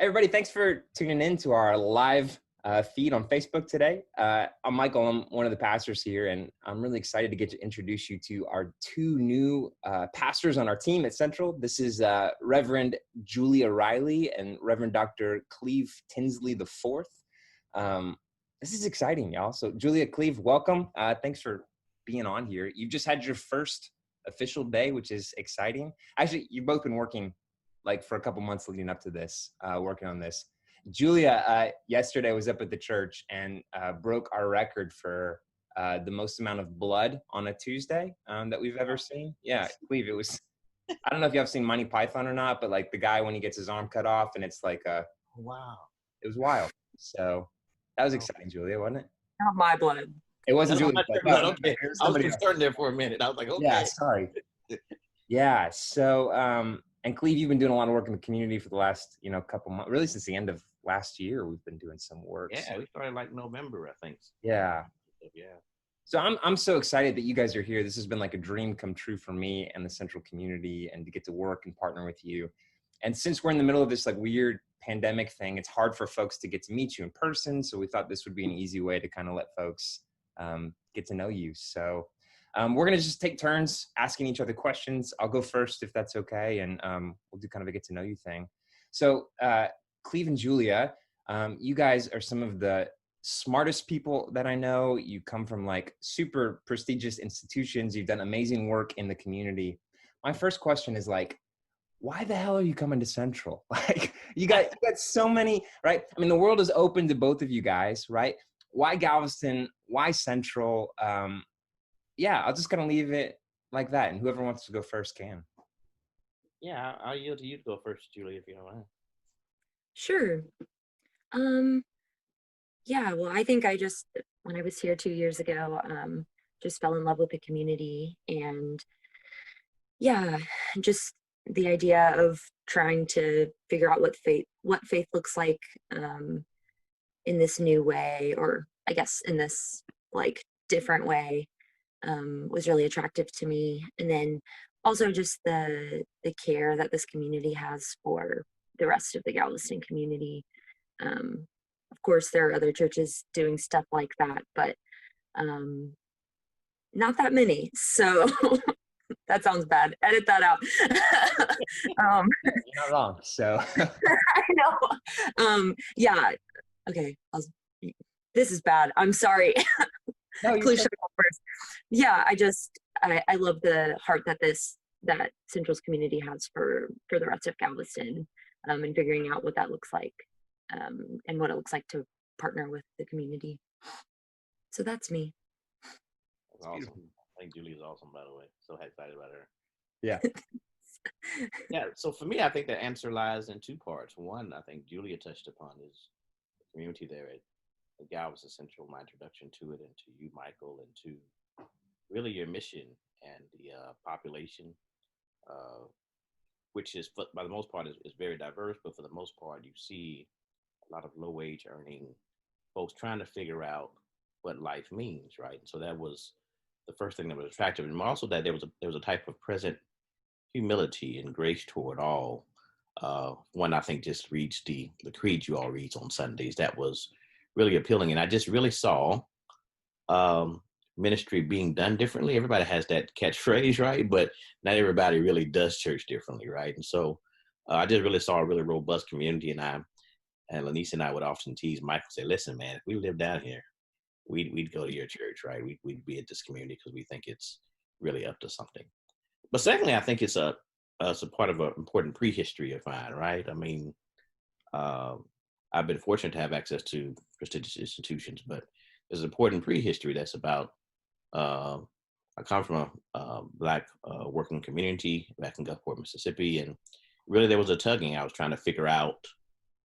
Everybody, thanks for tuning in to our live feed on Facebook today. I'm Michael. I'm one of the pastors here, and I'm really excited to get to introduce you to our two new pastors on our team at Central. This is Reverend Julia Riley and Reverend Dr. Cleve Tinsley IV. This is exciting, y'all. So Julia, Cleve, welcome. Thanks for being on here. You've just had your first official day, which is exciting. Actually, you've both been working like for a couple months leading up to this, working on this. Julia, yesterday was up at the church and broke our record for the most amount of blood on a Tuesday that we've ever seen. Yeah, I believe it was, I don't know if you have seen Monty Python or not, but like the guy when he gets his arm cut off and it's like wow. It was wild. So that was exciting, Julia, wasn't it? Not my blood. It wasn't Julia's blood. Okay. I was concerned there for a minute. I was like, okay. Yeah, sorry. Yeah, so, and Cleve, you've been doing a lot of work in the community for the last, couple months, really since the end of last year, we've been doing some work. Yeah, we started like November, I think. Yeah. Yeah. So I'm so excited that you guys are here. This has been like a dream come true for me and the Central community, and to get to work and partner with you. And since we're in the middle of this like weird pandemic thing, it's hard for folks to get to meet you in person. So we thought this would be an easy way to kind of let folks get to know you. So we're going to just take turns asking each other questions. I'll go first if that's okay. And we'll do kind of a get to know you thing. So Cleve and Julia, you guys are some of the smartest people that I know. You come from like super prestigious institutions. You've done amazing work in the community. My first question is like, why the hell are you coming to Central? Like you got so many, right? I mean, the world is open to both of you guys, right? Why Galveston? Why Central? Yeah, I'll just kind of leave it like that. And whoever wants to go first can. Yeah, I'll yield to you to go first, Julie, if you don't mind. Sure. Yeah, well, I think when I was here 2 years ago, just fell in love with the community, and yeah, just the idea of trying to figure out what faith looks like in this new way, or I guess in this like different way, was really attractive to me. And then also just the care that this community has for the rest of the Galveston community. Of course, there are other churches doing stuff like that, but not that many. So that sounds bad. Edit that out. You're not wrong. So I know. Yeah. Okay. This is bad. I'm sorry. No, Clue should go first. Yeah. I love the heart that Central's community has for the rest of Galveston, and figuring out what that looks like, and what it looks like to partner with the community. So that's me. That's awesome. I think Julie's awesome, by the way. So excited about her. Yeah. Yeah. So for me, I think the answer lies in two parts. One, I think Julia touched upon is the community there at Galveston Central, my introduction to it, and to you, Michael, and to really your mission and the population, which is, by the most part, is very diverse, but for the most part, you see a lot of low-wage earning folks trying to figure out what life means, right? And so that was the first thing that was attractive, and also that there was a type of present humility and grace toward all. One, I think, just reads the creed you all read on Sundays. That was really appealing, and I just really saw ministry being done differently. Everybody has that catchphrase, right? But not everybody really does church differently, right? And so I just really saw a really robust community, and Lenise and I would often tease Michael, say, "Listen, man, if we lived down here, we'd go to your church, right? We'd be at this community because we think it's really up to something." But secondly, I think it's a part of an important prehistory of mine, right? I mean, I've been fortunate to have access to prestigious institutions, but there's an important prehistory that's about, I come from a Black working community back in Gulfport, Mississippi, and really there was a tugging. I was trying to figure out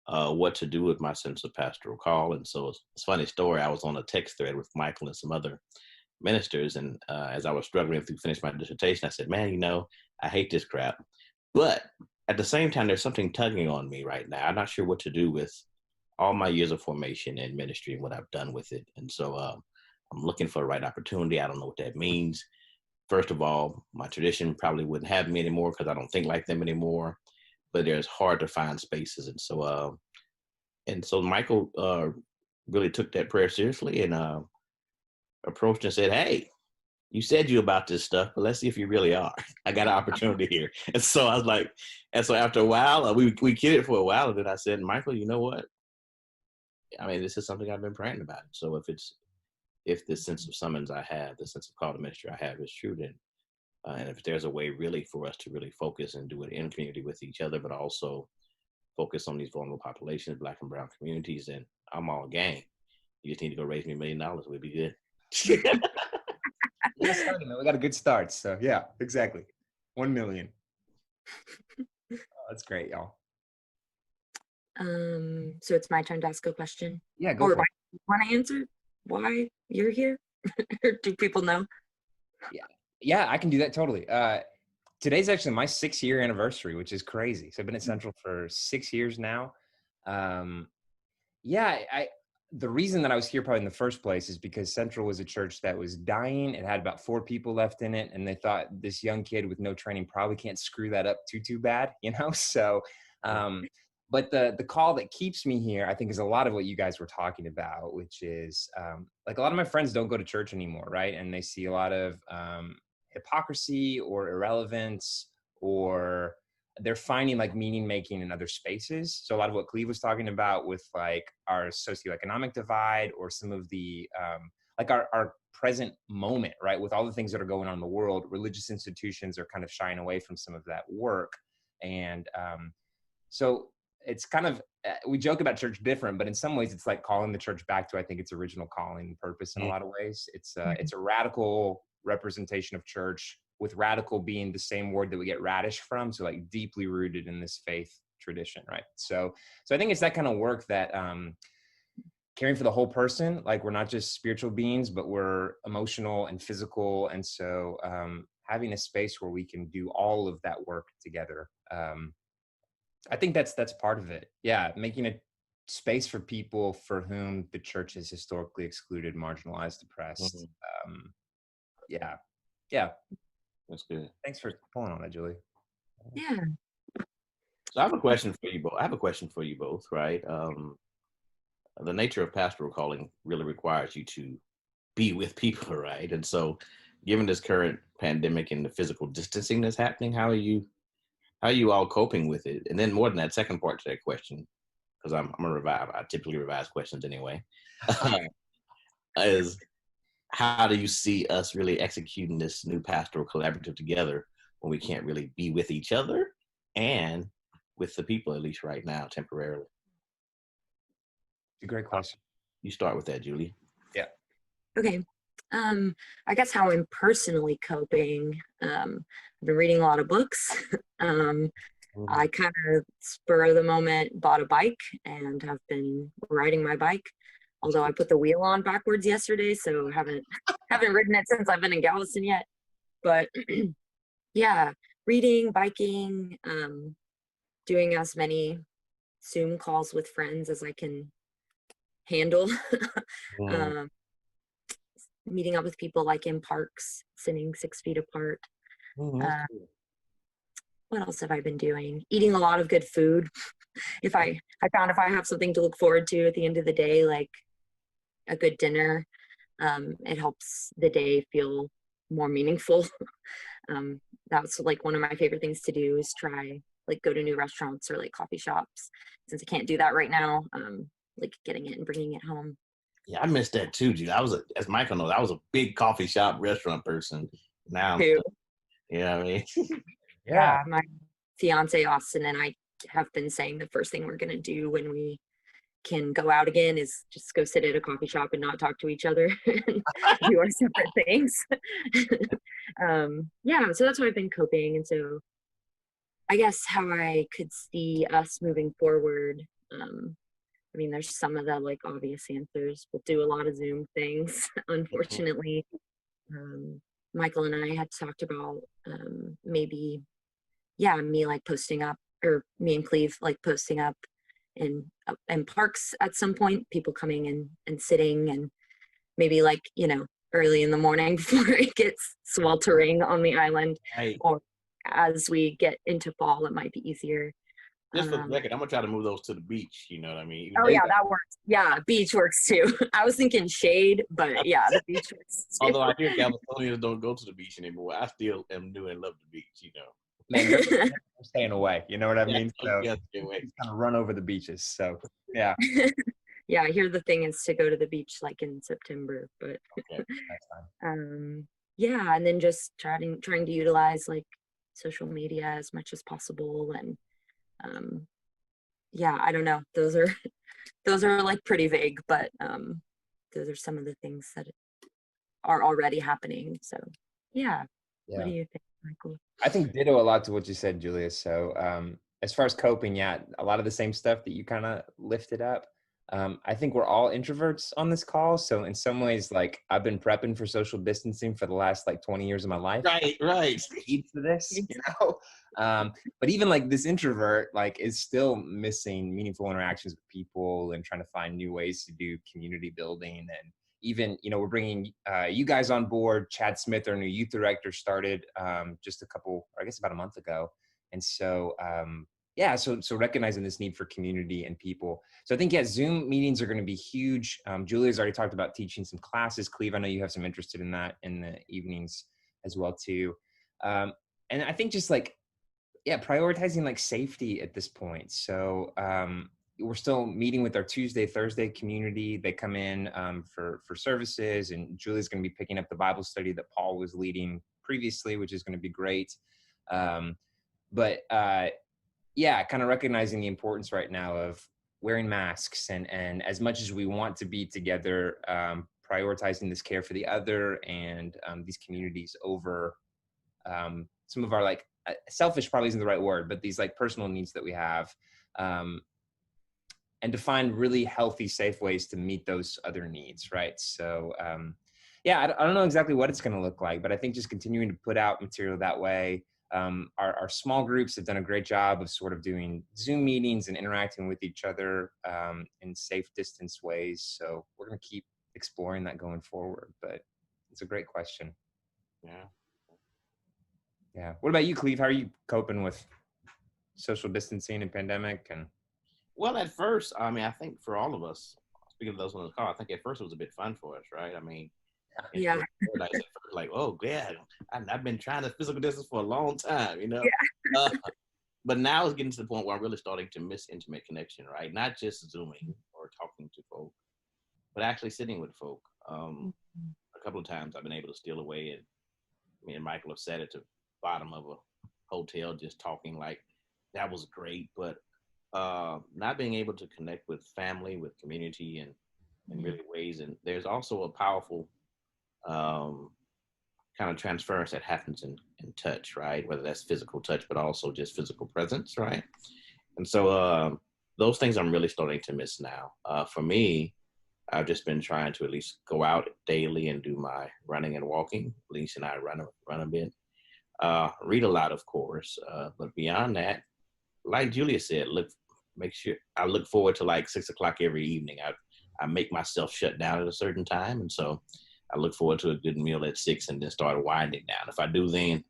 what to do with my sense of pastoral call. And so it's a funny story. I was on a text thread with Michael and some other ministers, and as I was struggling to finish my dissertation, I said, "Man, I hate this crap. But at the same time, there's something tugging on me right now. I'm not sure what to do with all my years of formation in ministry and what I've done with it." And so I'm looking for the right opportunity. I don't know what that means. First of all, my tradition probably wouldn't have me anymore because I don't think like them anymore. But it's hard to find spaces. And so And so Michael really took that prayer seriously and approached and said, "Hey, you said you about this stuff, but let's see if you really are. I got an opportunity here." And so I was like, and so after a while, we kidded for a while, and then I said, "Michael, you know what? I mean, this is something I've been praying about. So if this sense of summons I have, the sense of call to ministry I have is true, then and if there's a way really for us to really focus and do it in community with each other, but also focus on these vulnerable populations, Black and brown communities, then I'm all game. You just need to go raise me $1 million. We'll be good." We got a good start. So yeah, exactly. 1 million. Oh, that's great, y'all. So it's my turn to ask a question. Yeah, go or for it. Want to answer why you're here? Or do people know? Yeah, I can do that totally. Today's actually my 6-year anniversary, which is crazy. So I've been at Central for 6 years now. The reason that I was here probably in the first place is because Central was a church that was dying. It had about 4 people left in it, and they thought this young kid with no training probably can't screw that up too bad, you know? So, but the call that keeps me here, I think, is a lot of what you guys were talking about, which is like a lot of my friends don't go to church anymore, right? And they see a lot of hypocrisy or irrelevance, or they're finding like meaning making in other spaces. So a lot of what Cleve was talking about with like our socioeconomic divide, or some of the like our present moment, right? With all the things that are going on in the world, religious institutions are kind of shying away from some of that work. And so it's kind of, we joke about church different, but in some ways it's like calling the church back to, I think, its original calling and purpose in a lot of ways. It's a radical representation of church, with radical being the same word that we get radish from. So like deeply rooted in this faith tradition, right? So I think it's that kind of work that caring for the whole person. Like we're not just spiritual beings, but we're emotional and physical. And so having a space where we can do all of that work together. I think that's part of it. Yeah, making a space for people for whom the church has historically excluded, marginalized, oppressed. Yeah. That's good. Thanks for pulling on that, Julie. Yeah. So I have a question for you both. Right? The nature of pastoral calling really requires you to be with people, right? And so, given this current pandemic and the physical distancing that's happening, how are you all coping with it? And then more than that, second part to that question, because I typically revise questions anyway, is how do you see us really executing this new pastoral collaborative together when we can't really be with each other and with the people, at least right now, temporarily? It's a great question. You start with that, Julie. Yeah. Okay. I guess how I'm personally coping. I've been reading a lot of books. I kind of spur of the moment bought a bike and have been riding my bike. Although I put the wheel on backwards yesterday, so haven't ridden it since I've been in Galveston yet. But yeah, reading, biking, doing as many Zoom calls with friends as I can handle. Meeting up with people like in parks, sitting 6 feet apart. What else have I been doing? Eating a lot of good food. I found if I have something to look forward to at the end of the day, like a good dinner, it helps the day feel more meaningful. That's like one of my favorite things to do, is try like go to new restaurants or like coffee shops. Since I can't do that right now, like getting it and bringing it home. Yeah, I missed that too, Julie. As Michael knows, I was a big coffee shop restaurant person. Now, you know what I mean? Yeah, my fiance Austin and I have been saying the first thing we're gonna do when we can go out again is just go sit at a coffee shop and not talk to each other and do our separate things. So that's how I've been coping. And so I guess how I could see us moving forward, I mean, there's some of the like obvious answers. We'll do a lot of Zoom things, unfortunately. Michael and I had talked about maybe, me like posting up, or me and Cleve like posting up in parks at some point, people coming and sitting, and maybe like, early in the morning before it gets sweltering on the island. Right. Or as we get into fall, it might be easier. Just for the record, I'm gonna try to move those to the beach. You know what I mean? Oh yeah, that works. Yeah, beach works too. I was thinking shade, but yeah, the beach works too. Although I hear Californians don't go to the beach anymore, I still am new and love the beach. You know. Man, they're staying away. You know what I mean? So Yeah, just kind of run over the beaches. So yeah. Yeah, here the thing is to go to the beach like in September, but okay, That's fine. yeah, and then just trying to utilize like social media as much as possible, and yeah, I don't know. Those are like pretty vague, but those are some of the things that are already happening. So yeah. What Yeah. do you think, Michael? I think ditto a lot to what you said, Julia. So as far as coping, yeah, a lot of the same stuff that you kind of lifted up. I think we're all introverts on this call. So in some ways, like I've been prepping for social distancing for the last like 20 years of my life. right. Need for this, you know? But even like this introvert, like is still missing meaningful interactions with people and trying to find new ways to do community building. And even, you know, we're bringing you guys on board. Chad Smith, our new youth director, started just about a month ago. And so, yeah, so recognizing this need for community and people. So I think, yeah, Zoom meetings are going to be huge. Julia's already talked about teaching some classes. Cleve, I know you have some interest in that in the evenings as well too. And I think just like, yeah, prioritizing like safety at this point. So we're still meeting with our Tuesday, Thursday community. They come in for services, and Julie's going to be picking up the Bible study that Paul was leading previously, which is going to be great. But yeah, kind of recognizing the importance right now of wearing masks and as much as we want to be together, prioritizing this care for the other and these communities over some of our like selfish probably isn't the right word, but these like personal needs that we have, and to find really healthy, safe ways to meet those other needs, right? So yeah, I don't know exactly what it's going to look like, but I think just continuing to put out material that way. Our small groups have done a great job of sort of doing Zoom meetings and interacting with each other in safe distance ways. So we're going to keep exploring that going forward, but it's a great question. Yeah. Yeah. What about you, Cleve? How are you coping with social distancing and pandemic? And Well, at first, I mean, I think for all of us, speaking of those on the call, I think at first it was a bit fun for us, right? I mean, Yeah. like, oh, yeah, I've been trying to physical distance for a long time, you know? Yeah. But now it's getting to the point where I'm really starting to miss intimate connection, right? Not just Zooming or talking to folk, but actually sitting with folk. A couple of times I've been able to steal away, and me and Michael have sat at the bottom of a hotel just talking. Like, that was great, but not being able to connect with family, with community, and in really ways. And there's also a powerful kind of transference that happens in touch, right? Whether that's physical touch, but also just physical presence, right? And so those things I'm really starting to miss now. For me, I've just been trying to at least go out daily and do my running and walking. Lisa and I run a bit. Read a lot, of course, but beyond that, like Julia said, make sure I look forward to like 6 o'clock every evening. I make myself shut down at a certain time, and so I look forward to a good meal at 6 and then start winding down. If I do then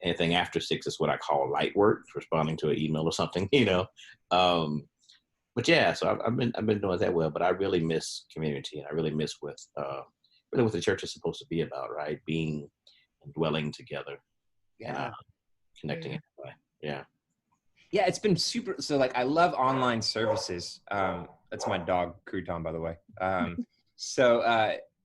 anything after 6 is what I call light work, responding to an email or something, you know. But yeah, so I've been doing that well. But I really miss community, and I really miss really what the church is supposed to be about, right? Being and dwelling together, yeah, and connecting in that way. Yeah. Yeah, it's been super. So like, I love online services. That's my dog, Crouton, by the way.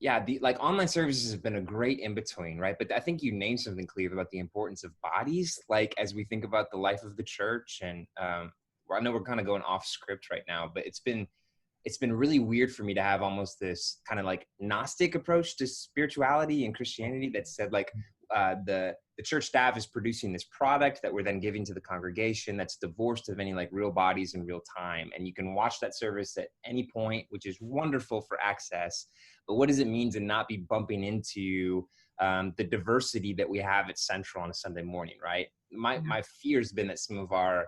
Yeah, the like online services have been a great in between, right? But I think you named something, Cleve, about the importance of bodies, like as we think about the life of the church. And I know we're kind of going off script right now, but it's been really weird for me to have almost this kind of like Gnostic approach to spirituality and Christianity that said like the church staff is producing this product that we're then giving to the congregation that's divorced of any like real bodies in real time. And you can watch that service at any point, which is wonderful for access. But what does it mean to not be bumping into the diversity that we have at Central on a Sunday morning, right? My fear has been that some of our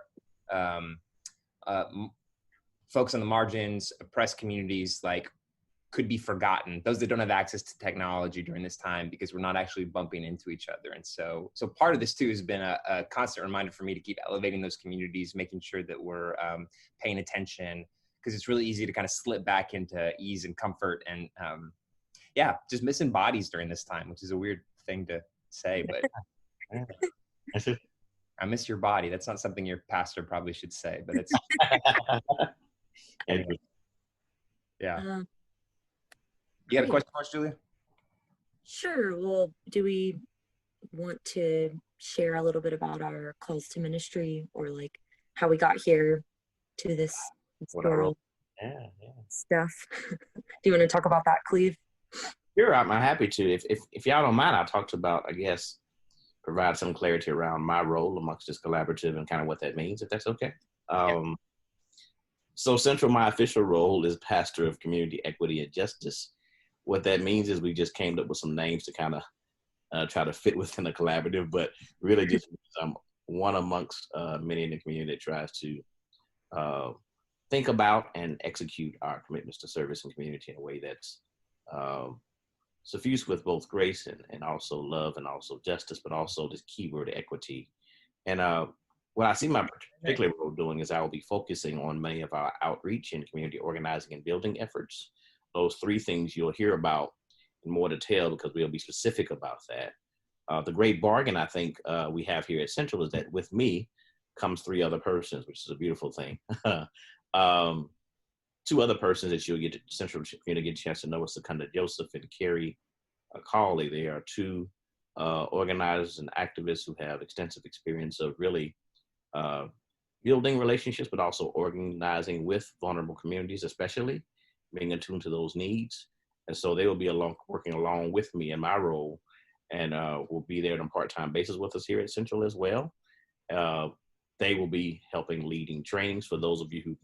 folks on the margins, oppressed communities, like could be forgotten, those that don't have access to technology during this time, because we're not actually bumping into each other. And so part of this too has been a constant reminder for me to keep elevating those communities, making sure that we're paying attention, because it's really easy to kind of slip back into ease and comfort and just missing bodies during this time, which is a weird thing to say, but I miss your body. That's not something your pastor probably should say, but it's anyway. Yeah. You got a question for us, Julia? Sure. Well, do we want to share a little bit about our calls to ministry, or like how we got here to this pastoral stuff? Do you want to talk about that, Cleve? Sure, I'm happy to. If y'all don't mind, I'll talk about, I guess, provide some clarity around my role amongst this collaborative and kind of what that means, if that's okay. So central, my official role is pastor of community equity and justice. What that means is we just came up with some names to kind of try to fit within the collaborative, but really just I'm one amongst many in the community that tries to think about and execute our commitments to service and community in a way that's suffused with both grace and also love and also justice, but also this keyword equity. And what I see my particular role doing is I will be focusing on many of our outreach and community organizing and building efforts. Those three things you'll hear about in more detail because we'll be specific about that. The great bargain I think we have here at Central is that with me comes three other persons, which is a beautiful thing. Two other persons that you'll get to Central Community get a chance to know is Secunda Joseph and Carrie Cawley. They are two organizers and activists who have extensive experience of really building relationships, but also organizing with vulnerable communities, especially being attuned to those needs. And so they will be working along with me in my role, and will be there on a part-time basis with us here at Central as well. They will be helping leading trainings for those of you who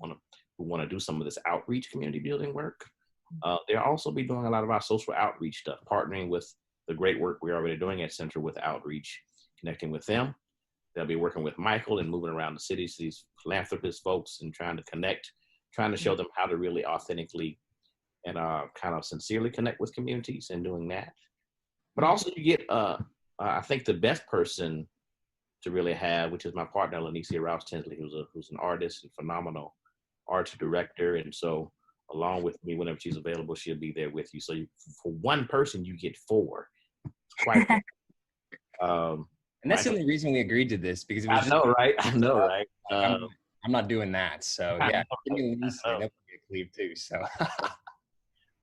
want to do some of this outreach community building work. They'll also be doing a lot of our social outreach stuff, partnering with the great work we're already doing at Central with outreach, connecting with them. They'll be working with Michael and moving around the cities, these philanthropist folks, and trying to connect, trying to show them how to really authentically and kind of sincerely connect with communities and doing that. But also you get, I think the best person to really have, which is my partner, Lanicia Rouse Tinsley, who's an artist and phenomenal art director. And so along with me, whenever she's available, she'll be there with you. So for one person, you get four. It's quite and that's the only reason we agreed to this, because it was I know, right? I'm not doing that. So yeah, give me Lisa, that would be a Cleve too. So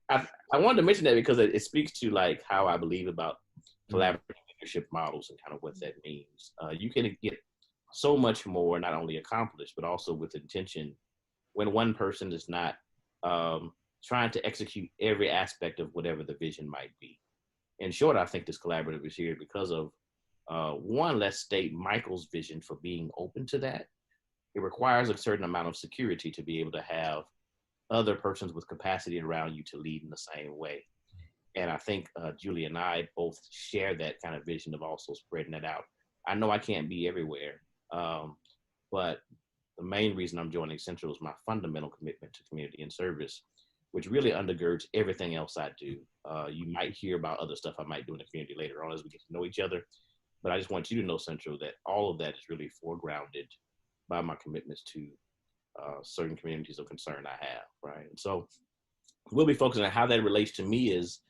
I wanted to mention that because it speaks to like how I believe about collaborative leadership models and kind of what that means. You can get so much more, not only accomplished, but also with intention when one person is not trying to execute every aspect of whatever the vision might be. In short, I think this collaborative is here because of one, let's state Michael's vision for being open to that. It requires a certain amount of security to be able to have other persons with capacity around you to lead in the same way. And I think Julia and I both share that kind of vision of also spreading it out. I know I can't be everywhere, but the main reason I'm joining Central is my fundamental commitment to community and service, which really undergirds everything else I do. You might hear about other stuff I might do in the community later on as we get to know each other, but I just want you to know, Central, that all of that is really foregrounded by my commitments to certain communities of concern I have, right? And so we'll be focusing on how that relates to me is,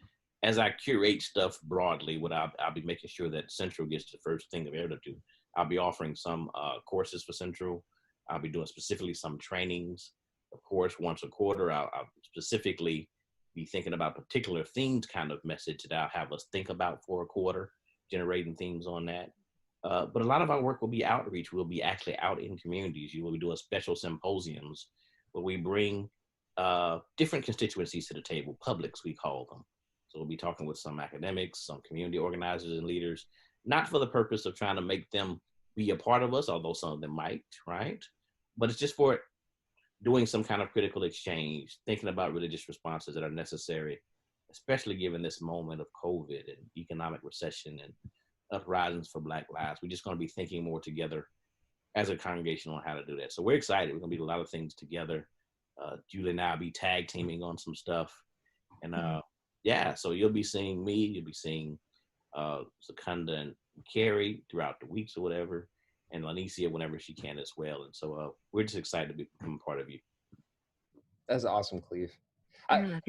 as I curate stuff broadly, what I'll be making sure that Central gets the first thing they're able to do. I'll be offering some courses for Central. I'll be doing specifically some trainings, of course, once a quarter. I'll specifically be thinking about particular themed kind of message that I'll have us think about for a quarter, generating themes on that. But a lot of our work will be outreach. We'll be actually out in communities. You will be doing special symposiums where we bring different constituencies to the table, publics we call them. So we'll be talking with some academics, some community organizers and leaders, not for the purpose of trying to make them be a part of us, although some of them might, right? But it's just for doing some kind of critical exchange, thinking about religious responses that are necessary, especially given this moment of COVID and economic recession and uprisings for Black lives. We're just going to be thinking more together as a congregation on how to do that. So we're excited. We're going to be doing a lot of things together. Julie and I will be tag teaming on some stuff. And yeah, so you'll be seeing me, you'll be seeing Secunda and Carrie throughout the weeks or whatever, and Lanicia whenever she can as well. And so we're just excited to become a part of you. That's awesome, Cleve. Yeah,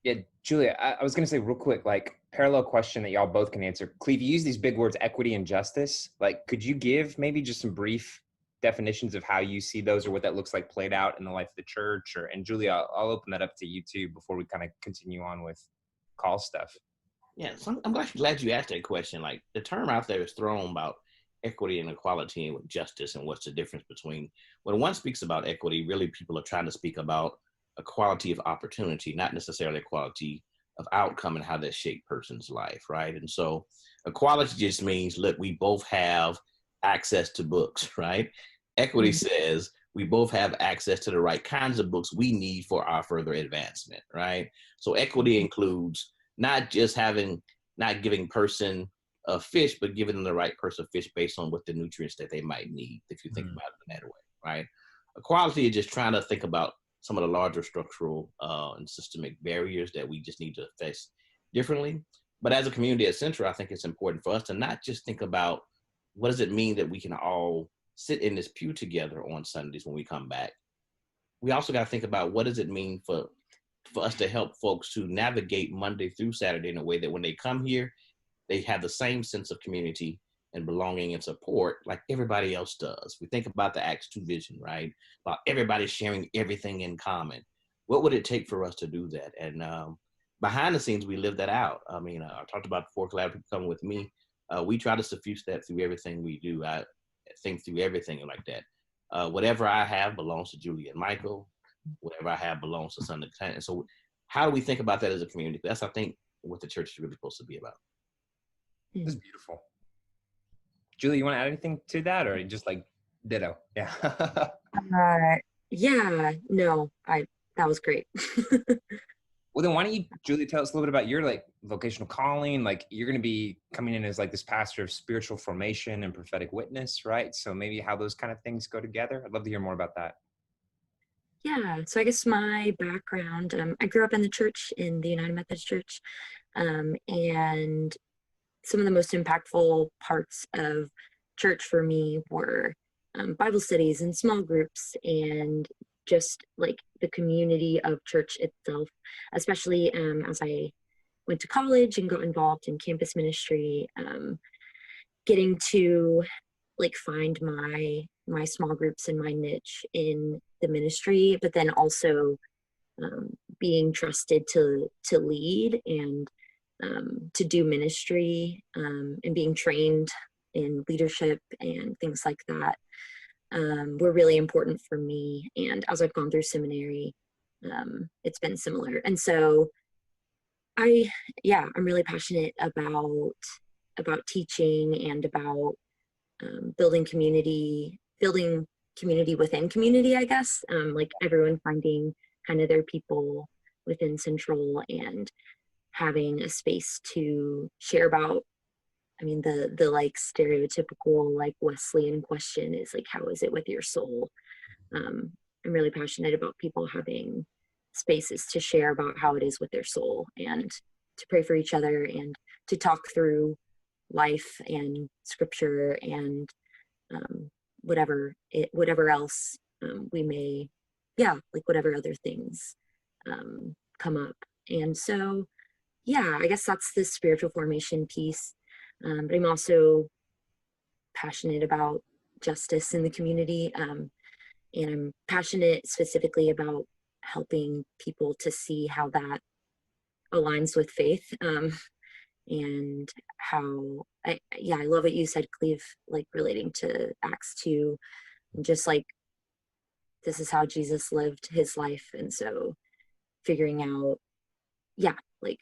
Yeah, Julia, I was going to say real quick, like parallel question that y'all both can answer. Cleve, you use these big words, equity and justice. Like, could you give maybe just some brief definitions of how you see those or what that looks like played out in the life of the church? And Julia, I'll open that up to you too before we kind of continue on with call stuff. Yeah, so I'm glad you asked that question. Like the term out there is thrown about equity and equality and justice and what's the difference between when one speaks about equity, really people are trying to speak about equality of opportunity, not necessarily equality of outcome and how that shape person's life, right? And so equality just means, look, we both have access to books, right? Equity says we both have access to the right kinds of books we need for our further advancement, right? So equity includes not just not giving person a fish, but giving them the right person fish based on what the nutrients that they might need, if you think about it in that way, right? Equality is just trying to think about some of the larger structural and systemic barriers that we just need to face differently. But as a community at Central, I think it's important for us to not just think about what does it mean that we can all sit in this pew together on Sundays when we come back. We also got to think about what does it mean for us to help folks to navigate Monday through Saturday in a way that when they come here, they have the same sense of community and belonging and support like everybody else does. We think about the Acts 2 vision, right? About everybody sharing everything in common. What would it take for us to do that? And behind the scenes, we live that out. I mean, I talked about before, glad people come with me. We try to suffuse that through everything we do. I think through everything like that. Whatever I have belongs to Julia and Michael. Whatever I have belongs to Sunday. And so how do we think about that as a community? That's, I think, what the church is really supposed to be about. This is beautiful. Julie, you want to add anything to that or just like ditto? Yeah. Yeah, no, that was great. Well, then why don't you, Julie, tell us a little bit about your like vocational calling? Like you're going to be coming in as like this pastor of spiritual formation and prophetic witness, right? So maybe how those kind of things go together. I'd love to hear more about that. Yeah, so I guess my background, I grew up in the church, in the United Methodist Church, and some of the most impactful parts of church for me were Bible studies and small groups and just like the community of church itself, especially as I went to college and got involved in campus ministry, getting to like find my small groups and my niche in the ministry, but then also being trusted to lead and to do ministry and being trained in leadership and things like that were really important for me. And as I've gone through seminary, it's been similar. And so I'm really passionate about teaching and about building community within community, I guess, like everyone finding kind of their people within Central and having a space to share about. I mean, the like stereotypical like Wesleyan question is like, how is it with your soul? I'm really passionate about people having spaces to share about how it is with their soul and to pray for each other and to talk through life and scripture and whatever else we may, like whatever other things come up. And so, I guess that's the spiritual formation piece. But I'm also passionate about justice in the community. And I'm passionate specifically about helping people to see how that aligns with faith. And how I love what you said, Cleve, like relating to Acts 2, just like this is how Jesus lived his life. And so figuring out, like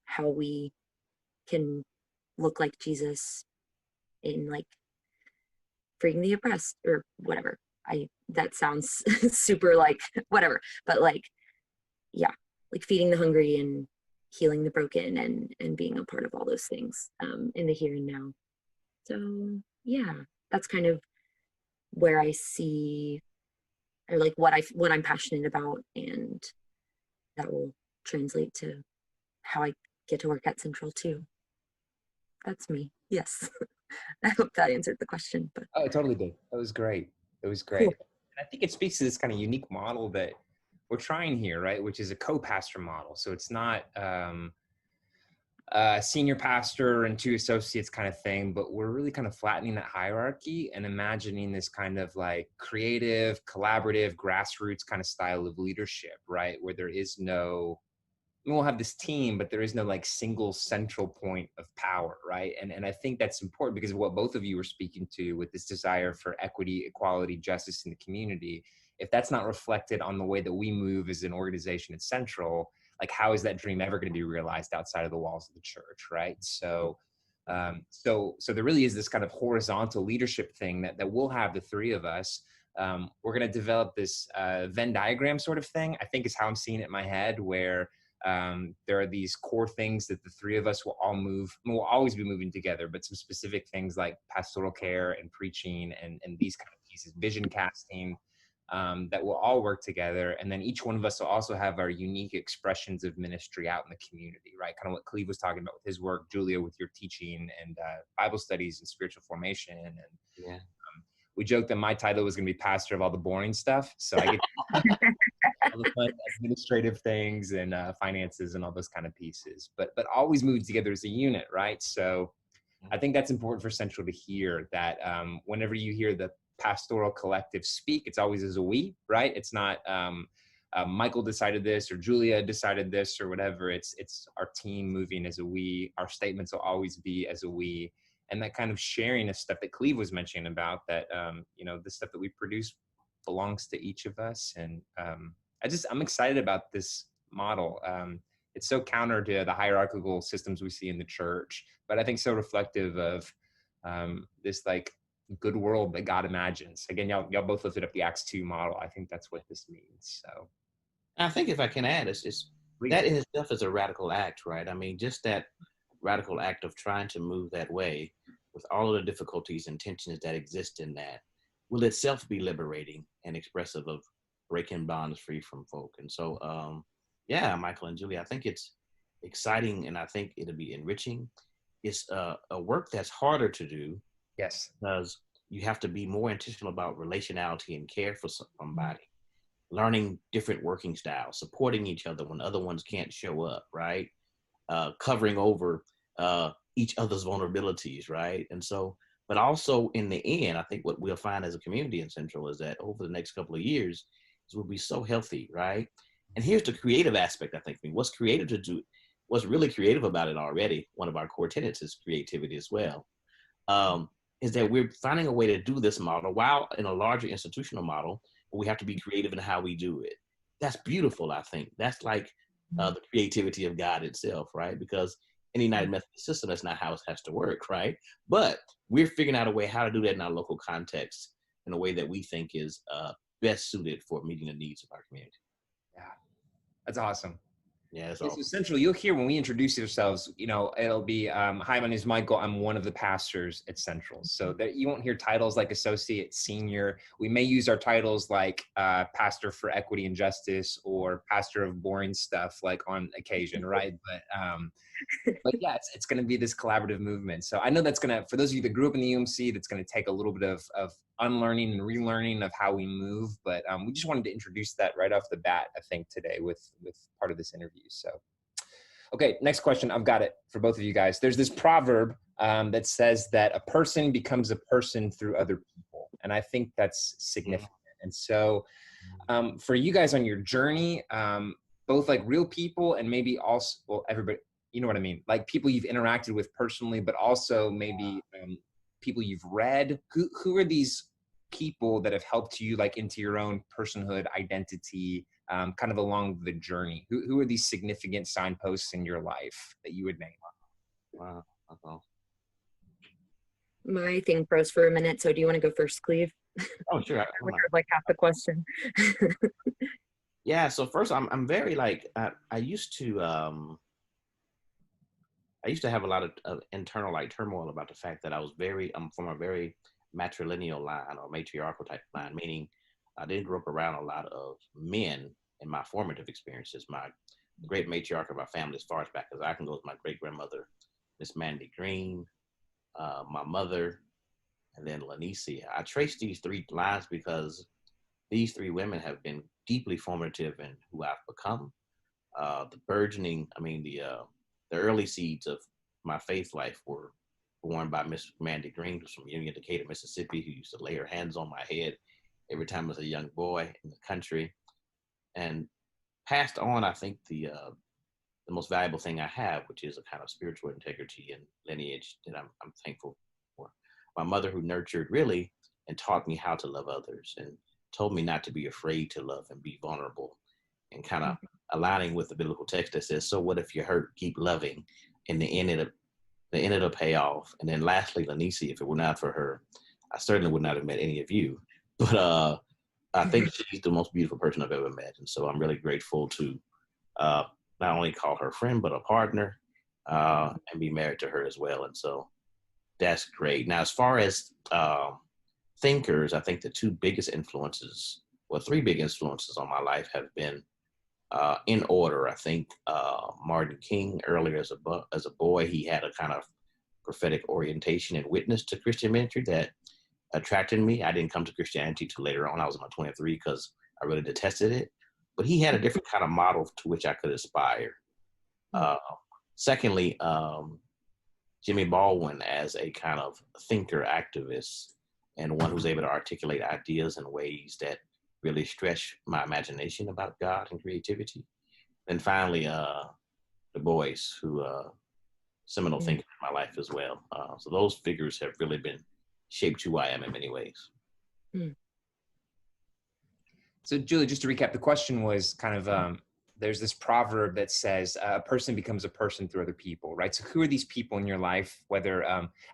how we can look like Jesus in like freeing the oppressed or whatever. That sounds super like whatever, but like, like feeding the hungry and healing the broken and being a part of all those things in the here and now. So that's kind of where I see or like what I'm passionate about, and that will translate to how I get to work at Central too. That's me. Yes. I hope that answered the question, but Oh, it totally did. That was great. It was great. cool. And I think it speaks to this kind of unique model that we're trying here, right? Which is a co-pastor model. So it's not senior pastor and two associates kind of thing, but we're really kind of flattening that hierarchy and imagining this kind of like creative, collaborative, grassroots kind of style of leadership, right? Where there is no, we'll have this team, but there is no like single central point of power, right? And I think that's important because of what both of you were speaking to with this desire for equity, equality, justice in the community. If that's not reflected on the way that we move as an organization at Central, like how is that dream ever going to be realized outside of the walls of the church, right? So so there really is this kind of horizontal leadership thing that we'll have, the three of us. We're going to develop this Venn diagram sort of thing, I think is how I'm seeing it in my head, where there are these core things that the three of us will all move, we'll always be moving together, but some specific things like pastoral care and preaching and these kind of pieces, vision casting, that will all work together. And then each one of us will also have our unique expressions of ministry out in the community, right? Kind of what Cleve was talking about with his work, Julia with your teaching and Bible studies and spiritual formation. And Yeah. we joked that my title was going to be pastor of all the boring stuff. So I get all the fun administrative things and finances and all those kind of pieces, but always moving together as a unit, right? So I think that's important for Central to hear, that whenever you hear the pastoral collective speak, it's always as a we, right? It's not Michael decided this or Julia decided this or whatever. It's our team moving as a we. Our statements will always be as a we. And that kind of sharing of stuff that Cleve was mentioning about, that you know, the stuff that we produce belongs to each of us. And I'm excited about this model. It's so counter to the hierarchical systems we see in the church, but I think so reflective of this like good world that God imagines. Again, y'all both lifted up the Acts 2 model. I think that's what this means. So I think if I can add, it's that in itself is a radical act, right? I mean, just that radical act of trying to move that way with all of the difficulties and tensions that exist in that will itself be liberating and expressive of breaking bonds free from folk. And so, yeah, Michael and Julie, I think it's exciting and I think it'll be enriching. It's a work that's harder to do. yes, Because you have to be more intentional about relationality and care for somebody, learning different working styles, supporting each other when other ones can't show up, right? Covering over each other's vulnerabilities, right? And so, but also in the end, I think what we'll find as a community in Central is that over the next couple of years, is we'll be so healthy, right? And here's the creative aspect, I think. I mean, what's really creative about it already, one of our core tenets is creativity as well. Is that we're finding a way to do this model while in a larger institutional model, but we have to be creative in how we do it. That's beautiful, I think. That's like the creativity of God itself, right? Because in the United Methodist system, that's not how it has to work, right? But we're figuring out a way how to do that in our local context in a way that we think is best suited for meeting the needs of our community. yeah, that's awesome. Yeah, that's Yes, all. so Central, you'll hear when we introduce ourselves, you know, it'll be, hi, my name is Michael. I'm one of the pastors at Central. So that you won't hear titles like associate, senior. We may use our titles like pastor for equity and justice or pastor of boring stuff like on occasion, right? But yeah, it's going to be this collaborative movement. So I know that's going to, for those of you that grew up in the UMC, that's going to take a little bit of unlearning and relearning of how we move. But we just wanted to introduce that right off the bat, I think, today with part of this interview. So, okay, next question. I've got it for both of you guys. There's this proverb that says that a person becomes a person through other people. And I think that's significant. And so for you guys on your journey, both like real people and maybe also, well, everybody, you know what I mean? Like people you've interacted with personally, but also maybe people you've read. Who are these people that have helped you like into your own personhood identity, kind of along the journey? Who are these significant signposts in your life that you would name? Wow. Uh-oh. My thing froze for a minute, so do you want to go first, Cleve? Oh, sure. I heard like half the question. Yeah. So first, I'm very like I used to have a lot of internal like turmoil about the fact that I'm from a very matrilineal line or matriarchal type line, meaning I didn't grow up around a lot of men in my formative experiences. My great matriarch of our family as far as back as I can go is my great grandmother, Miss Mandy Green, my mother, and then Lanicia. I trace these three lines because these three women have been deeply formative in who I've become. The burgeoning, the early seeds of my faith life were born by Miss Mandy Green, who's from Union, Decatur, Mississippi, who used to lay her hands on my head every time I was a young boy in the country, and passed on, I think, the most valuable thing I have, which is a kind of spiritual integrity and lineage that I'm thankful for. My mother, who nurtured really and taught me how to love others and told me not to be afraid to love and be vulnerable, and kind of aligning with the biblical text that says, so what if you're hurt, keep loving. In the end it'll pay off. And then lastly, Lanicia, if it were not for her, I certainly would not have met any of you. But I think she's the most beautiful person I've ever met. And so I'm really grateful to not only call her friend, but a partner, and be married to her as well. And so that's great. Now, as far as thinkers, I think the two biggest influences, well, three big influences on my life have been in order. I think Martin King, earlier as a boy, he had a kind of prophetic orientation and witness to Christian ministry that attracted me. I didn't come to Christianity till later on. I was about 23 because I really detested it. But he had a different kind of model to which I could aspire. Secondly, Jimmy Baldwin as a kind of thinker, activist, and one who's able to articulate ideas in ways that really stretch my imagination about God and creativity. And finally, Du Bois, who seminal thinker in my life as well. So those figures have really been shaped who I am in many ways. So Julia, just to recap, the question was kind of, there's this proverb that says a person becomes a person through other people, right? So who are these people in your life, whether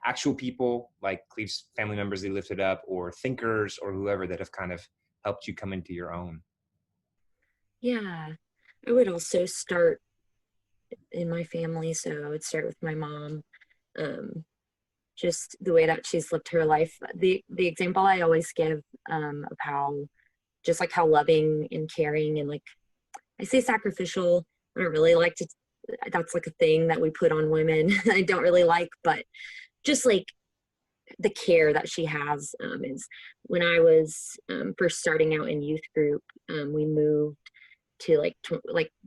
actual people like Cleve's family members they lifted up, or thinkers or whoever that have kind of helped you come into your own? Yeah, I would also start in my family. So I would start with my mom. Just the way that she's lived her life. The example I always give of how, just like how loving and caring and, like, I say sacrificial, I don't really like to, that's like a thing that we put on women. I don't really like, but just like the care that she has is when I was first starting out in youth group, we moved to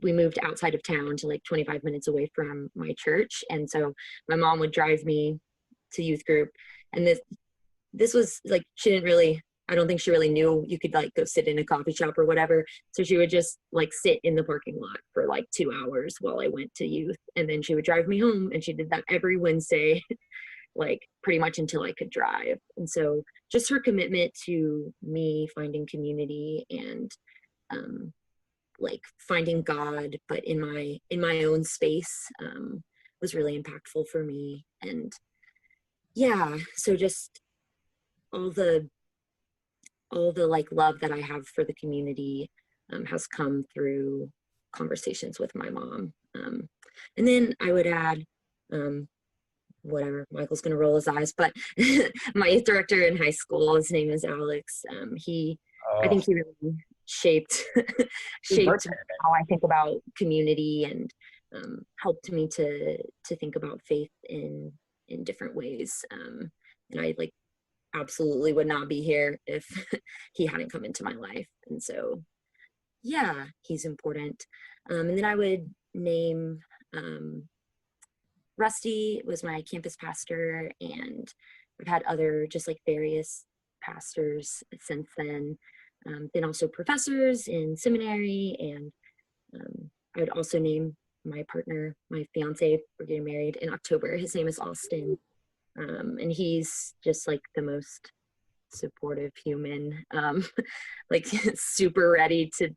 we moved outside of town to like 25 minutes away from my church. And so my mom would drive me to youth group. And this was like, she didn't really, I don't think she really knew you could like go sit in a coffee shop or whatever. So she would just like sit in the parking lot for like 2 hours while I went to youth. And then she would drive me home, and she did that every Wednesday, like pretty much until I could drive. And so just her commitment to me finding community and like finding God, but in my own space, was really impactful for me. And yeah, so just all the like love that I have for the community has come through conversations with my mom. And then I would add, whatever, Michael's gonna roll his eyes, but my youth director in high school, his name is Alex. I think he really shaped how I think about community, and helped me to think about faith in different ways. And I like absolutely would not be here if he hadn't come into my life. And so yeah, he's important. And then I would name Rusty was my campus pastor, and I've had other just like various pastors since then. Then also professors in seminary, and I would also name my partner, my fiance. We're getting married in October. His name is Austin, and he's just like the most supportive human, like super ready to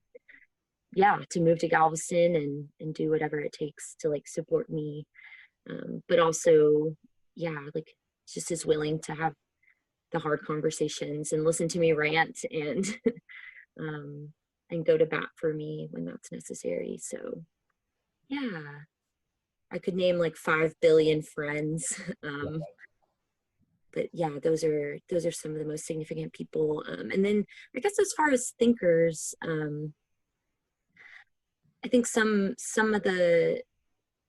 move to Galveston and do whatever it takes to like support me, but also like just is willing to have the hard conversations and listen to me rant and and go to bat for me when that's necessary. So yeah, I could name like 5 billion friends. But yeah, those are some of the most significant people. And then I guess as far as thinkers, I think some of the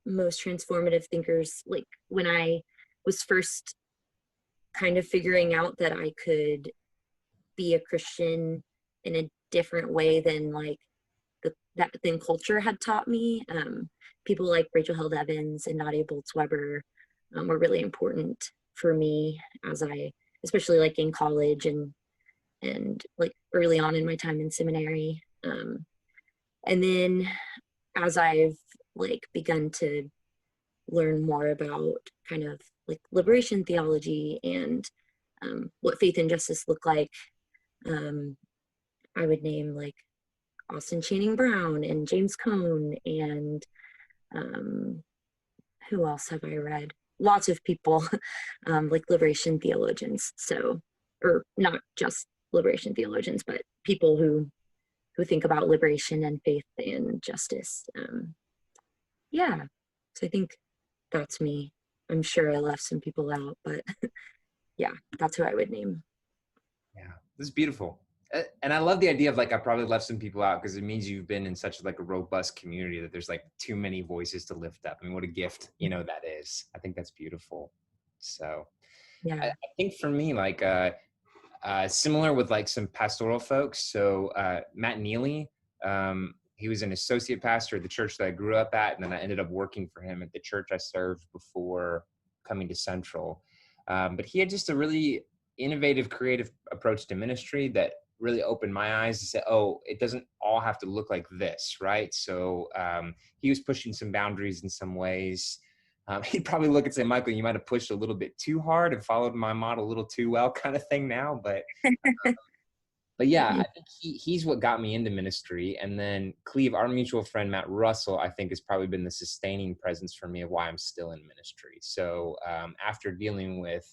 most transformative thinkers, like when I was first kind of figuring out that I could be a Christian in a different way than like that than culture had taught me. People like Rachel Held Evans and Nadia Boltz-Weber were really important for me as I, especially like in college and like early on in my time in seminary. And then as I've like begun to learn more about kind of like liberation theology and what faith and justice look like, I would name like Austin Channing Brown and James Cone and who else have I read? Lots of people, like liberation theologians. So, or not just liberation theologians, but people who think about liberation and faith and justice. Yeah, so I think that's me. I'm sure I left some people out, but yeah, that's who I would name. Yeah, this is beautiful. And I love the idea of like, I probably left some people out because it means you've been in such like a robust community that there's like too many voices to lift up. I mean, what a gift, that is. I think that's beautiful. So Yeah. I think for me, like similar with like some pastoral folks. So Matt Neely, he was an associate pastor at the church that I grew up at. And then I ended up working for him at the church I served before coming to Central. But he had just a really innovative, creative approach to ministry that really opened my eyes to say, oh, it doesn't all have to look like this, right? So he was pushing some boundaries in some ways. He'd probably look and say, Michael, you might have pushed a little bit too hard and followed my model a little too well kind of thing now. But yeah, I think he's what got me into ministry. And then Cleve, our mutual friend, Matt Russell, I think has probably been the sustaining presence for me of why I'm still in ministry. So after dealing with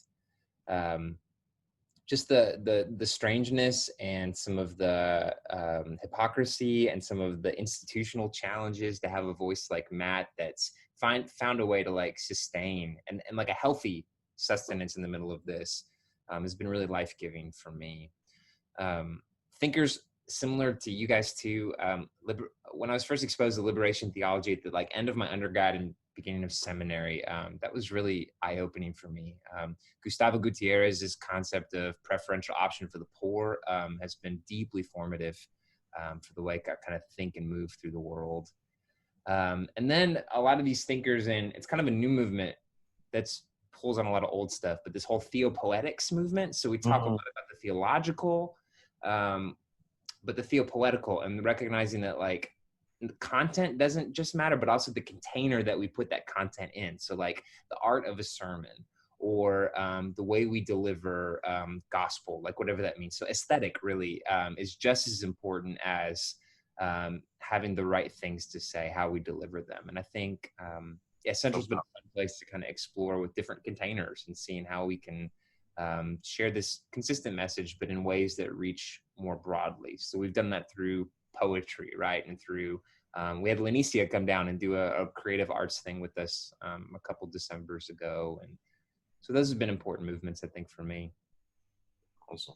just the strangeness and some of the hypocrisy and some of the institutional challenges, to have a voice like Matt that's found a way to like sustain and like a healthy sustenance in the middle of this has been really life-giving for me. Thinkers similar to you guys too. When I was first exposed to liberation theology at the like end of my undergrad and beginning of seminary, that was really eye-opening for me. Gustavo Gutierrez's concept of preferential option for the poor has been deeply formative for the way I kind of think and move through the world. And then a lot of these thinkers, and it's kind of a new movement that's pulls on a lot of old stuff, but this whole theopoetics movement. So we talk a lot about the theological, but the theopoetical, and recognizing that like the content doesn't just matter, but also the container that we put that content in. So like the art of a sermon or the way we deliver gospel, like whatever that means. So aesthetic really is just as important as having the right things to say, how we deliver them. And I think Central's been a fun place to kind of explore with different containers and seeing how we can share this consistent message, but in ways that reach more broadly. So we've done that through poetry, right? And through, we had Lanicia come down and do a creative arts thing with us a couple Decembers ago. And so those have been important movements, I think, for me. Awesome.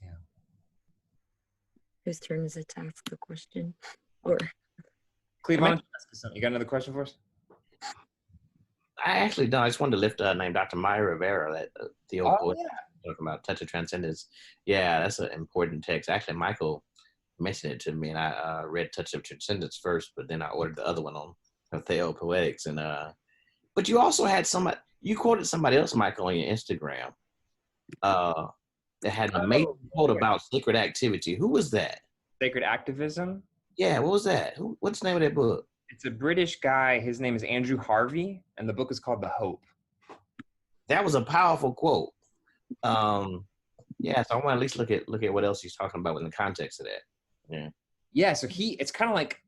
Yeah. Whose turn is it to ask the question? Or Cleve, why don't you ask us something? You got another question for us? I actually don't. I just wanted to lift name Dr. Maya Rivera, that Theo poet talking about touch of transcendence. Yeah, that's an important text. Actually, Michael mentioned it to me, and I read Touch of Transcendence first, but then I ordered the other one on Theopoetics. And but you also had somebody, you quoted somebody else, Michael, on your Instagram that had an amazing quote about sacred activity. Who was that? Sacred Activism? Yeah, what was that? What's the name of that book? It's a British guy. His name is Andrew Harvey, and the book is called The Hope. That was a powerful quote. Yeah, so I want to at least look at what else he's talking about in the context of that. Yeah, so it's kind of like,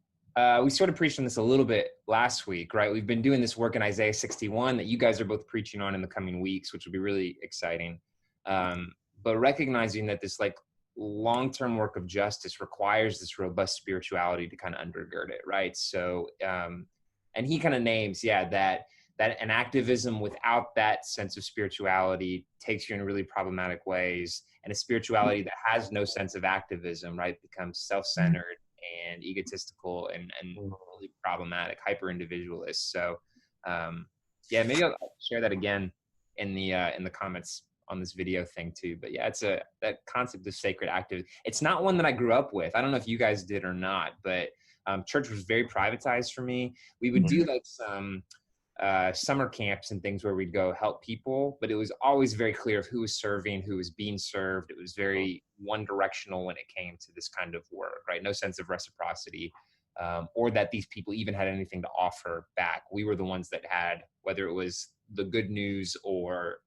we sort of preached on this a little bit last week, right? We've been doing this work in Isaiah 61 that you guys are both preaching on in the coming weeks, which will be really exciting. But recognizing that this like long-term work of justice requires this robust spirituality to kind of undergird it, right? So, and he kind of names, that that an activism without that sense of spirituality takes you in really problematic ways, and a spirituality that has no sense of activism, right, becomes self-centered and egotistical and really problematic, hyper individualist. So yeah, maybe I'll share that again in the comments on this video thing too. But yeah, it's that concept of sacred activism. It's not one that I grew up with. I don't know if you guys did or not, but church was very privatized for me. We would do like some summer camps and things where we'd go help people, but it was always very clear of who was serving, who was being served. It was very one directional when it came to this kind of work, right? No sense of reciprocity, or that these people even had anything to offer back. We were the ones that had, whether it was the good news or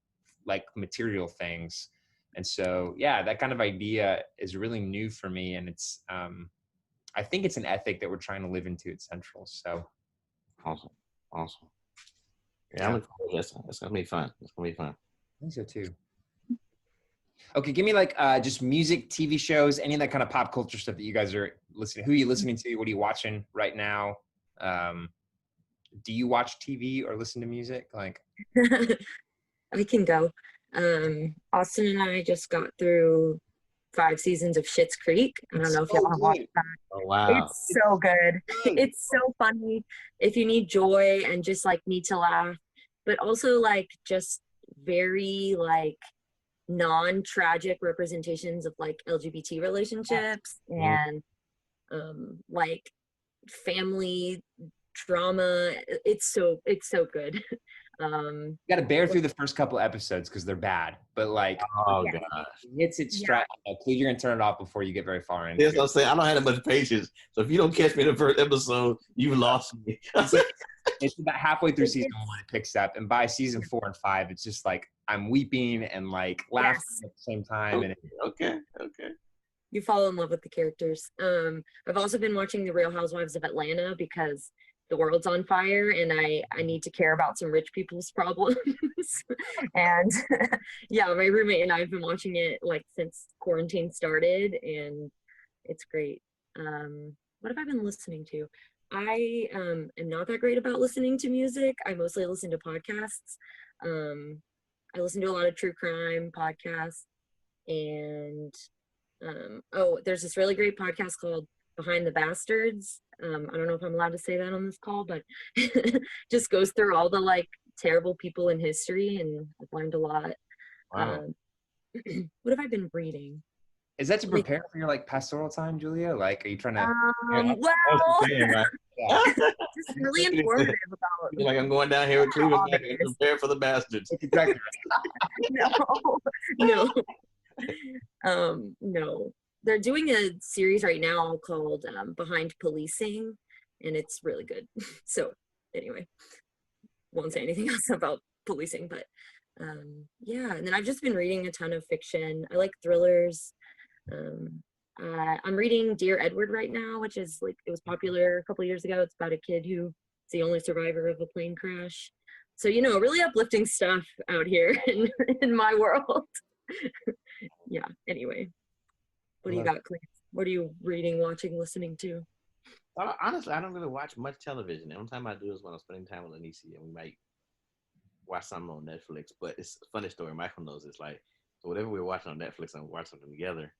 like material things. And so, yeah, that kind of idea is really new for me. And it's, I think it's an ethic that we're trying to live into at Central. So awesome. Yeah, I'm looking forward to this. It's gonna be fun. I think so too. Okay, give me like just music, TV shows, any of that kind of pop culture stuff that you guys are listening. Who are you listening to? What are you watching right now? Do you watch TV or listen to music? Like, I can go. Austin and I just got through 5 seasons of Schitt's Creek. I don't know if y'all have watched that. Oh wow, it's so good. It's so funny. If you need joy and just like need to laugh, but also like just very like non-tragic representations of like LGBT relationships and like family drama. It's so good. You got to bear through the first couple episodes because they're bad, but like, oh gosh, it's straight. Please, you're gonna turn it off before you get very far in. Yes, I'm saying I don't have that much patience. So if you don't catch me in the first episode, you've lost me. It's about halfway through season 1, it picks up, and by season 4 and 5, it's just like I'm weeping and like laughing at the same time. And Okay. You fall in love with the characters. I've also been watching The Real Housewives of Atlanta because the world's on fire and I need to care about some rich people's problems. And yeah, my roommate and I have been watching it like since quarantine started, and it's great. What have I been listening to? I am not that great about listening to music. I mostly listen to podcasts. I listen to a lot of true crime podcasts, and there's this really great podcast called Behind the Bastards. I don't know if I'm allowed to say that on this call, but just goes through all the like terrible people in history, and I've learned a lot. Wow. What have I been reading? Is that to prepare for your like pastoral time, Julia? Like, are you trying to? Just really informative about. You're like, I'm going down here with Cleve and prepare for the bastards. Exactly. No. They're doing a series right now called Behind Policing, and it's really good. So anyway, won't say anything else about policing, but yeah. And then I've just been reading a ton of fiction. I like thrillers. I'm reading Dear Edward right now, which is like, it was popular a couple years ago. It's about a kid who's the only survivor of a plane crash. So, really uplifting stuff out here in my world. Yeah, anyway. What do you got, Cleve? What are you reading, watching, listening to? Honestly, I don't really watch much television. The only time I do is when I'm spending time with Lanicia, and we might watch something on Netflix. But it's a funny story. Michael knows it's like, so whatever we're watching on Netflix, I'm watching something together.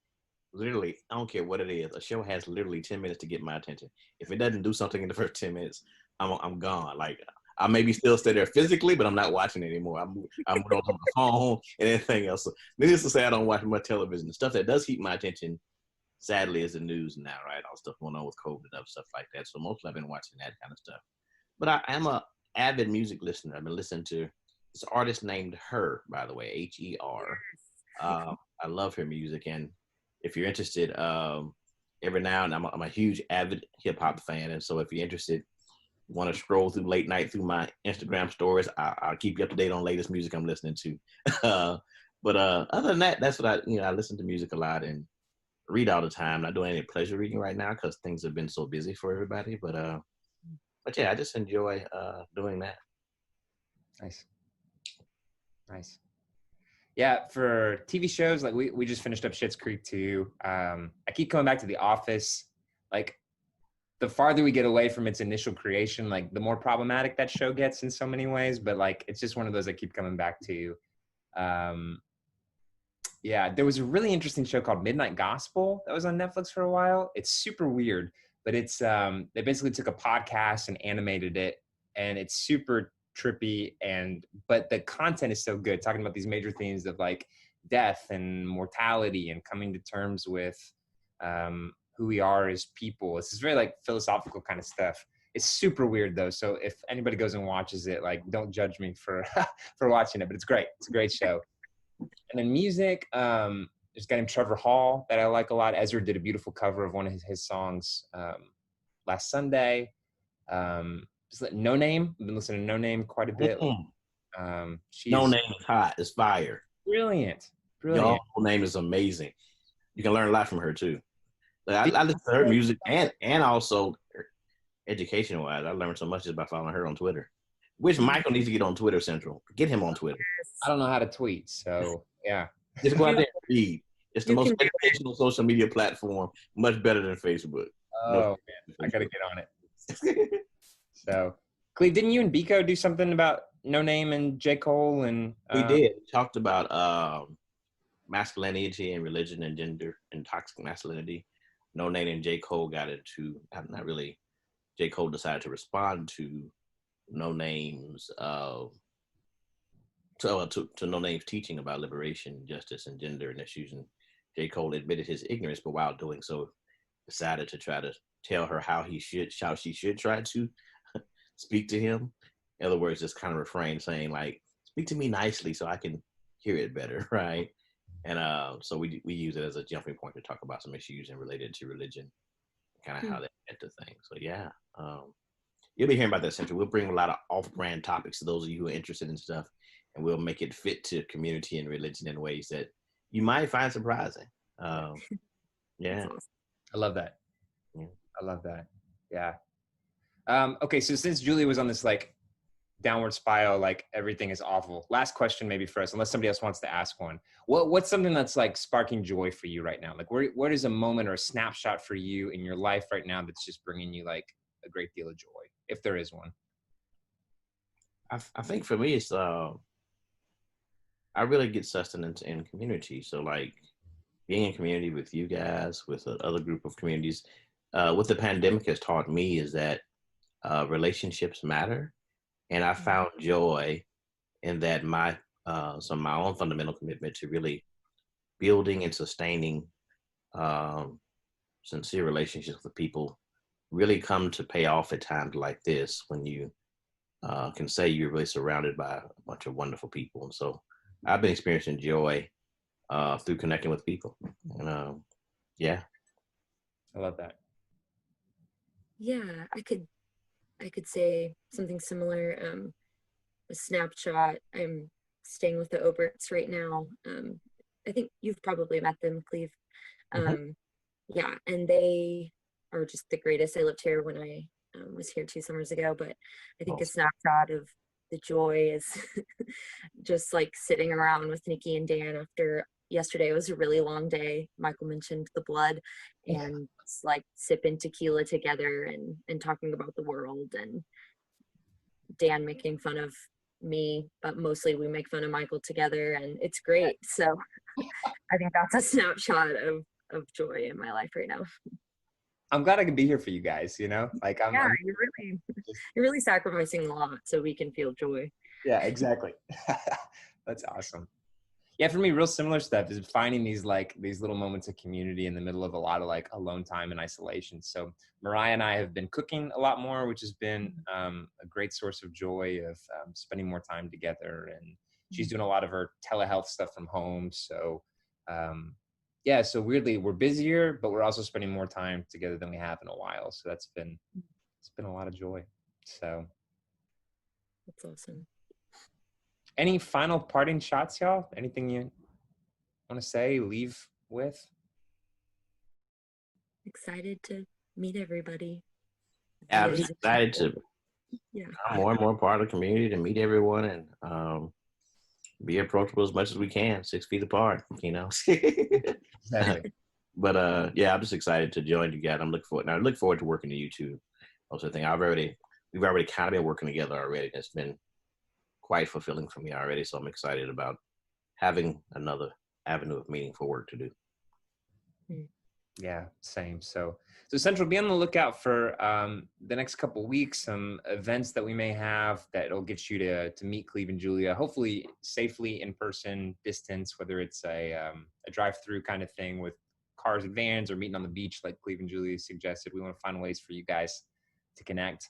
Literally, I don't care what it is. A show has literally 10 minutes to get my attention. If it doesn't do something in the first 10 minutes, I'm gone. Like, I maybe still stay there physically, but I'm not watching it anymore. I'm on my phone and anything else. So, needless to say, I don't watch much television. The stuff that does keep my attention, sadly, is the news now, right? All stuff going on with COVID and stuff like that. So mostly I've been watching that kind of stuff. But I am a avid music listener. I've been listening to this artist named Her, by the way, Her. I love her music, and if you're interested, every now and then, I'm a huge avid hip hop fan, and so if you're interested, want to scroll through late night through my Instagram stories, I'll keep you up to date on latest music I'm listening to. But other than that, that's what I listen to music a lot and read all the time. Not doing any pleasure reading right now because things have been so busy for everybody. But yeah, I just enjoy doing that. Nice. Yeah, for TV shows, like we just finished up Schitt's Creek too. I keep coming back to The Office. Like, the farther we get away from its initial creation, like the more problematic that show gets in so many ways. But like, it's just one of those I keep coming back to. Yeah, there was a really interesting show called Midnight Gospel that was on Netflix for a while. It's super weird, but it's they basically took a podcast and animated it, and it's super trippy, but the content is so good, talking about these major themes of like death and mortality and coming to terms with who we are as people. It's this very like philosophical kind of stuff. It's super weird though, so if anybody goes and watches it, like, don't judge me for for watching it, but it's great. It's a great show. And then music, there's a guy named Trevor Hall that I like a lot. Ezra did a beautiful cover of one of his songs last Sunday. No Name. I've been listening to No Name quite a bit. No Name is hot. It's fire. Brilliant. No Name is amazing. You can learn a lot from her too. Like, I listen to her music and also education-wise. I learned so much just by following her on Twitter. Which Michael needs to get on Twitter Central. Get him on Twitter. I don't know how to tweet, so yeah. Just go out there and read. It's the most educational social media platform, much better than Facebook. Oh, man, I gotta get on it. So, Cleve, didn't you and Biko do something about No Name and J. Cole? And we did. We talked about masculinity and religion and gender and toxic masculinity. No Name and J. Cole got into, not really, J. Cole decided to respond to No Name's to No Name's teaching about liberation, justice, and gender and issues. And J. Cole admitted his ignorance, but while doing so, decided to try to tell her how she should try to speak to him. In other words, just kind of refrain, saying like, "Speak to me nicely so I can hear it better," right? And so we use it as a jumping point to talk about some issues and related to religion, kind of how they get to things. So yeah. You'll be hearing about that Central. We'll bring a lot of off-brand topics to those of you who are interested in stuff, and we'll make it fit to community and religion in ways that you might find surprising. Yeah. I love that. Yeah. I love that. Yeah. Okay, so since Julia was on this like downward spiral, like everything is awful. Last question maybe for us, unless somebody else wants to ask one. What's something that's like sparking joy for you right now? Like what is a moment or a snapshot for you in your life right now that's just bringing you like a great deal of joy, if there is one? I think for me, it's I really get sustenance in community. So like being in community with you guys, with another group of communities, what the pandemic has taught me is that relationships matter. And I found joy in that my own fundamental commitment to really building and sustaining sincere relationships with people really come to pay off at times like this, when you can say you're really surrounded by a bunch of wonderful people. And so I've been experiencing joy through connecting with people. And yeah. I love that. Yeah, I could say something similar. A snapshot. I'm staying with the Oberts right now. I think you've probably met them, Cleve. Yeah, and they are just the greatest. I lived here when I was here 2 summers ago, but I think a snapshot of the joy is just like sitting around with Nikki and Dan after yesterday. It was a really long day. Michael mentioned the blood, and it's like sipping tequila together and talking about the world, and Dan making fun of me, but mostly we make fun of Michael together, and it's great. So I think that's a snapshot of joy in my life right now. I'm glad I can be here for you guys, you know? Like you're really sacrificing a lot so we can feel joy. Yeah, exactly. That's awesome. Yeah, for me, real similar stuff is finding these little moments of community in the middle of a lot of like alone time and isolation. So Mariah and I have been cooking a lot more, which has been a great source of joy of spending more time together. And she's doing a lot of her telehealth stuff from home. So yeah, so weirdly we're busier, but we're also spending more time together than we have in a while. So it's been a lot of joy. So that's awesome. Any final parting shots, y'all? Anything you want to say, leave with? Excited to meet everybody. Yeah, I'm just excited to become more and more part of the community, to meet everyone, and be approachable as much as we can, 6 feet apart, you know. Exactly. But yeah, I'm just excited to join you guys. I look forward to working with you too. Also, thing we've already kind of been working together already. And it's been quite fulfilling for me already. So I'm excited about having another avenue of meaningful work to do. Yeah, same. So Central, be on the lookout for the next couple of weeks, some events that we may have that'll get you to meet Cleve and Julia, hopefully safely in person, distance, whether it's a drive-through kind of thing with cars and vans, or meeting on the beach like Cleve and Julia suggested. We want to find ways for you guys to connect.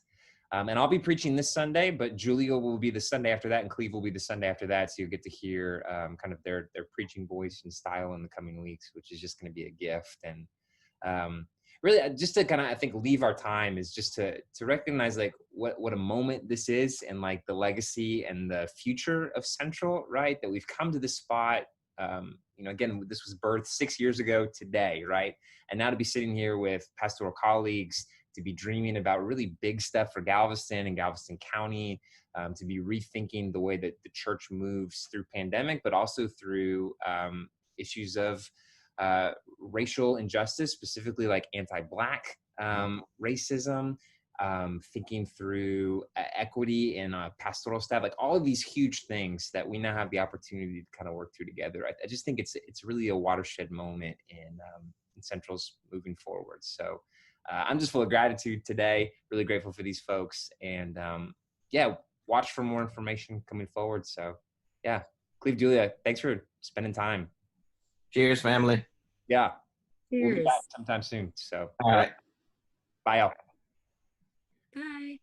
And I'll be preaching this Sunday, but Julia will be the Sunday after that, and Cleve will be the Sunday after that. So you'll get to hear kind of their preaching voice and style in the coming weeks, which is just going to be a gift. And really, just to kind of, I think, leave our time is just to recognize like what a moment this is, and like the legacy and the future of Central, right? That we've come to this spot. Again, this was birthed 6 years ago today, right? And now to be sitting here with pastoral colleagues, to be dreaming about really big stuff for Galveston and Galveston County, to be rethinking the way that the church moves through pandemic, but also through issues of racial injustice, specifically like anti-Black racism, thinking through equity in pastoral staff, like all of these huge things that we now have the opportunity to kind of work through together. I just think it's really a watershed moment in Central's moving forward. So I'm just full of gratitude today, really grateful for these folks, and watch for more information coming forward. So yeah, Cleve, Julia, thanks for spending time. Cheers, family. Yeah. Cheers. We'll be back sometime soon. So, all right. Bye, y'all. Bye.